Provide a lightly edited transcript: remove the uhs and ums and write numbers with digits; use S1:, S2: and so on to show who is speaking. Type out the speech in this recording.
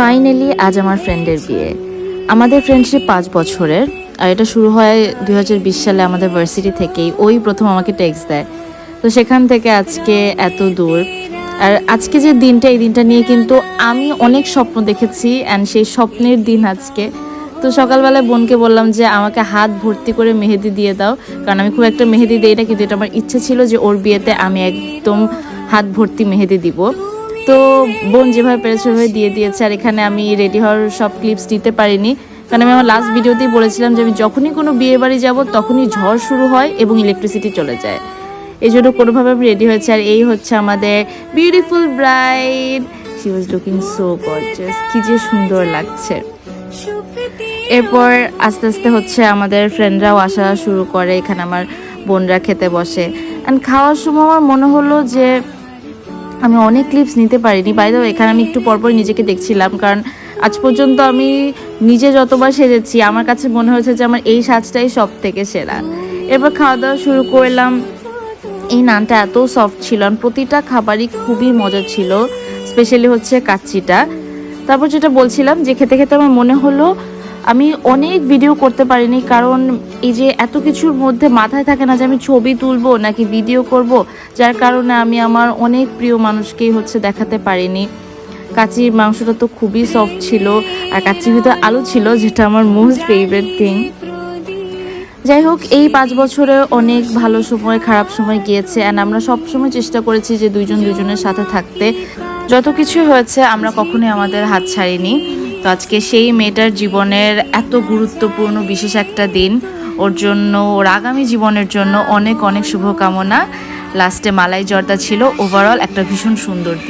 S1: Finally আজ আমার ফ্রেন্ডের বিয়ে। আমাদের ফ্রেন্ডশিপ 5 বছরের, আর এটা শুরু হয় 2020 সালে আমাদের ভার্সিটি থেকেই। ওই প্রথম আমাকে টেক্সট দেয়, তো সেখান থেকে আজকে এত দূর। আর আজকে যে দিনটা, এই দিনটা নিয়ে কিন্তু আমি অনেক স্বপ্ন দেখেছি, অ্যান্ড সেই স্বপ্নের দিন আজকে। তো সকালবেলায় বোনকে বললাম যে আমাকে হাত ভর্তি করে মেহেদি দিয়ে দাও, কারণ আমি খুব একটা মেহেদি দিই না, কিন্তু এটা আমার ইচ্ছে ছিল যে ওর বিয়েতে আমি একদম হাত ভর্তি মেহেদি দিব। তো বোন যেভাবে পেরেছে ওইভাবে দিয়ে দিয়েছে। আর এখানে আমি রেডি হওয়ার সব ক্লিপস নিতে পারিনি, কারণ আমি আমার লাস্ট ভিডিওতেই বলেছিলাম যে আমি যখনই কোনো বিয়ে বাড়ি যাবো তখনই ঝড় শুরু হয় এবং ইলেকট্রিসিটি চলে যায়। এই জন্য কোনোভাবে আমি রেডি হয়েছি। আর এই হচ্ছে আমাদের beautiful bride. She was looking so gorgeous, কি যে সুন্দর লাগছে। এরপর আস্তে আস্তে হচ্ছে আমাদের ফ্রেন্ডরাও আসা শুরু করে। এখানে আমার বোনরা খেতে বসে, অ্যান্ড খাওয়ার সময় আমার মনে হলো যে আমি অনেক ক্লিপস নিতে পারিনি। বাই দ্য ওয়ে, এখানে আমি একটু পরপর নিজেকে দেখছিলাম, কারণ আজ পর্যন্ত আমি নিজে যতবার সেজেছি আমার কাছে মনে হয়েছে যে আমার এই সাজটাই সব থেকে সেরা। এরপর খাওয়া দাওয়া শুরু করলাম। এই নানটা এত সফট ছিল, আর প্রতিটা খাবারই খুবই মজা ছিল, স্পেশালি হচ্ছে কাচ্চিটা। তারপর যেটা বলছিলাম যে খেতে খেতে আমার মনে হলো আমি অনেক ভিডিও করতে পারিনি, কারণ এই যে এত কিছুর মধ্যে মাথায় থাকে না যে আমি ছবি তুলবো নাকি ভিডিও করব, যার কারণে আমি আমার অনেক প্রিয় মানুষকেই হচ্ছে দেখাতে পারিনি। কাচ্চির মাংসটা তো খুবই সফট ছিল, আর কাচ্চির ভিতরে আলু ছিল, যেটা আমার মোস্ট ফেভারিট থিং। যাই হোক, এই 5 বছরে অনেক ভালো সময় খারাপ সময় গিয়েছে, অ্যান্ড আমরা সবসময় চেষ্টা করেছি যে দুইজন দুজনের সাথে থাকতে। যত কিছু হয়েছে আমরা কখনোই আমাদের হাত ছাড়িনি। তো আজকে সেই মেয়েটার জীবনের এত গুরুত্বপূর্ণ বিশেষ একটা দিন, ওর জন্য, ওর আগামী জীবনের জন্য অনেক অনেক শুভকামনা। লাস্টে মালাই জর্দা ছিল। ওভারঅল একটা ভীষণ সুন্দর দিন।